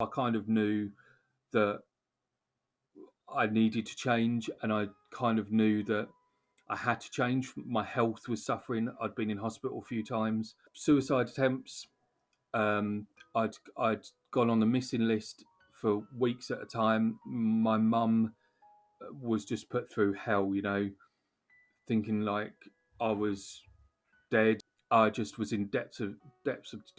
I kind of knew that I needed to change, and I kind of knew that I had to change. My health was suffering. I'd been in hospital a few times. Suicide attempts. I'd gone on the missing list for weeks at a time. My mum was just put through hell, thinking like I was dead. I just was in depths of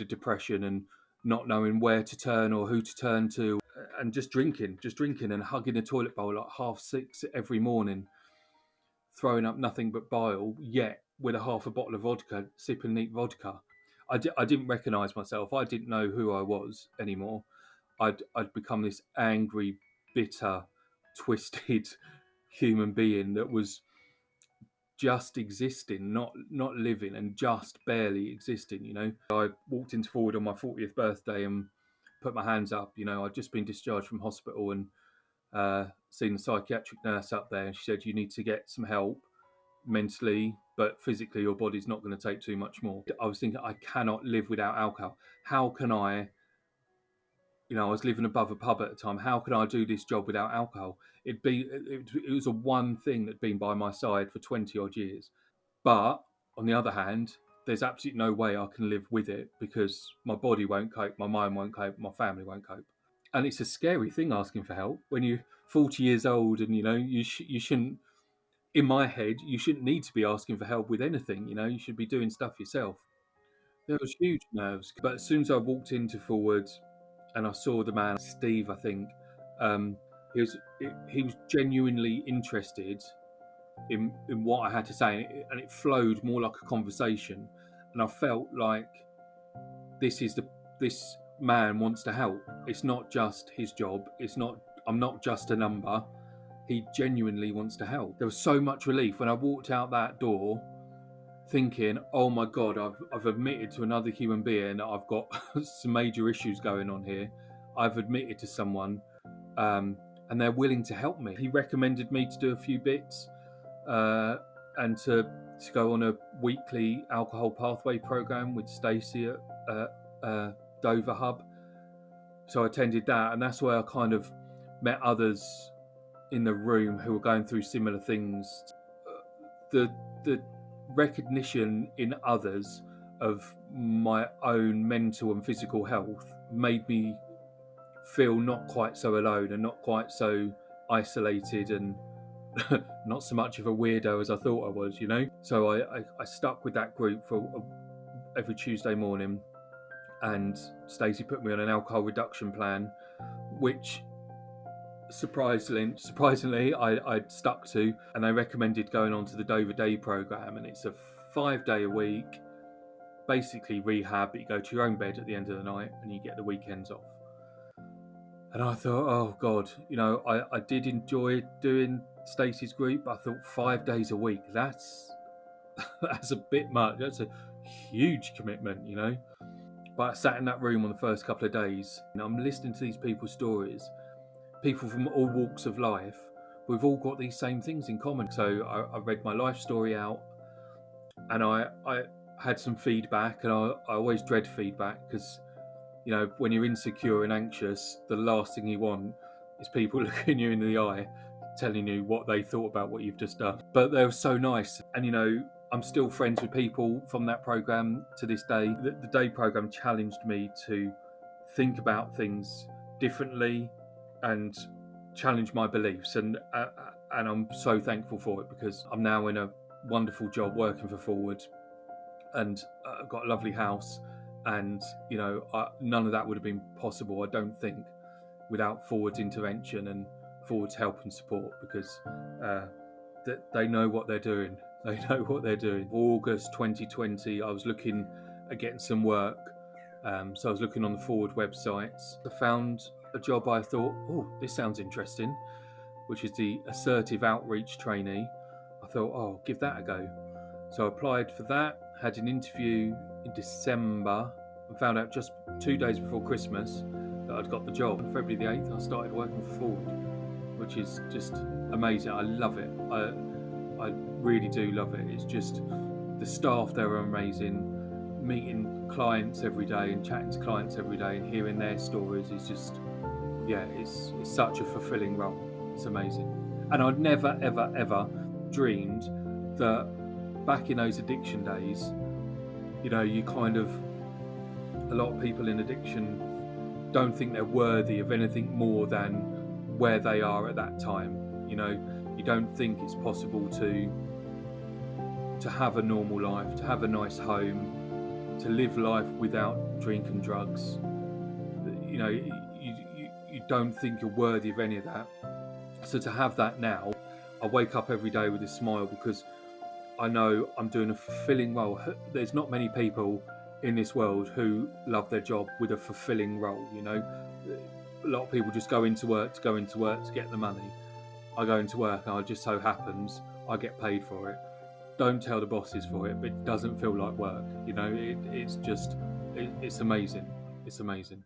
depression and not knowing where to turn or who to turn to, and just drinking and hugging a toilet bowl at 6:30 every morning, throwing up nothing but bile, yet with a half a bottle of vodka, sipping neat vodka. I didn't recognise myself. I didn't know who I was anymore. I'd become this angry, bitter, twisted human being that was just existing, not living, and just barely existing. I walked into Forward on my 40th birthday and put my hands up. I'd just been discharged from hospital and seen the psychiatric nurse up there, and she said, you need to get some help mentally, but physically your body's not going to take too much more. I was thinking, I cannot live without alcohol. How can I was living above a pub at the time. How can I do this job without alcohol? It was a one thing that'd been by my side for 20 odd years. But on the other hand, there's absolutely no way I can live with it, because my body won't cope, my mind won't cope, my family won't cope. And it's a scary thing asking for help when you're 40 years old, and you shouldn't. In my head, you shouldn't need to be asking for help with anything. You should be doing stuff yourself. There was huge nerves, but as soon as I walked into Forward and I saw the man, Steve, I think, um, he was genuinely interested in what I had to say, and it flowed more like a conversation. And I felt like this man wants to help. It's not just his job. I'm not just a number. He genuinely wants to help. There was so much relief when I walked out that door, thinking, oh my God, I've admitted to another human being that I've got some major issues going on here. I've admitted to someone, and they're willing to help me. He recommended me to do a few bits, and to go on a weekly alcohol pathway program with Stacey at Dover Hub. So I attended that, and that's where I kind of met others in the room who were going through similar things. The recognition in others of my own mental and physical health made me feel not quite so alone and not quite so isolated and not so much of a weirdo as I thought I was, So I stuck with that group for every Tuesday morning, and Stacey put me on an alcohol reduction plan, which surprisingly I'd stuck to, and they recommended going on to the Dover Day program, and it's a 5-day a week, basically rehab, but you go to your own bed at the end of the night and you get the weekends off. And I thought, oh God, I did enjoy doing Stacey's group. I thought 5 days a week, that's a bit much. That's a huge commitment, But I sat in that room on the first couple of days, and I'm listening to these people's stories, people from all walks of life. We've all got these same things in common. So I read my life story out, and I had some feedback, and I always dread feedback, because when you're insecure and anxious, the last thing you want is people looking you in the eye telling you what they thought about what you've just done. But they were so nice, and I'm still friends with people from that program to this day. The day program challenged me to think about things differently and challenge my beliefs, and I'm so thankful for it, because I'm now in a wonderful job working for Forward, and I've got a lovely house, and none of that would have been possible, I don't think, without Forward's intervention and Forward's help and support, because they know what they're doing. They know what they're doing. August 2020, I was looking at getting some work, so I was looking on the Forward websites. I found a job I thought, oh, this sounds interesting, which is the Assertive Outreach trainee. I thought, oh, give that a go. So I applied for that, had an interview in December, and found out just 2 days before Christmas that I'd got the job. On February the 8th, I started working for Forward, which is just amazing. I love it. I really do love it. It's just, the staff there are amazing. Meeting clients every day and chatting to clients every day and hearing their stories is just yeah, it's such a fulfilling role. It's amazing. And I'd never, ever, ever dreamed that back in those addiction days, you know, a lot of people in addiction don't think they're worthy of anything more than where they are at that time. You know, you don't think it's possible to have a normal life, to have a nice home, to live life without drink and drugs. You know, you don't think you're worthy of any of that. So to have that now, I wake up every day with a smile because I know I'm doing a fulfilling role. There's not many people in this world who love their job with a fulfilling role. You know, a lot of people just go into work to get the money. I go into work and it just so happens I get paid for it. Don't tell the bosses for it, but it doesn't feel like work. You know, it's amazing. It's amazing.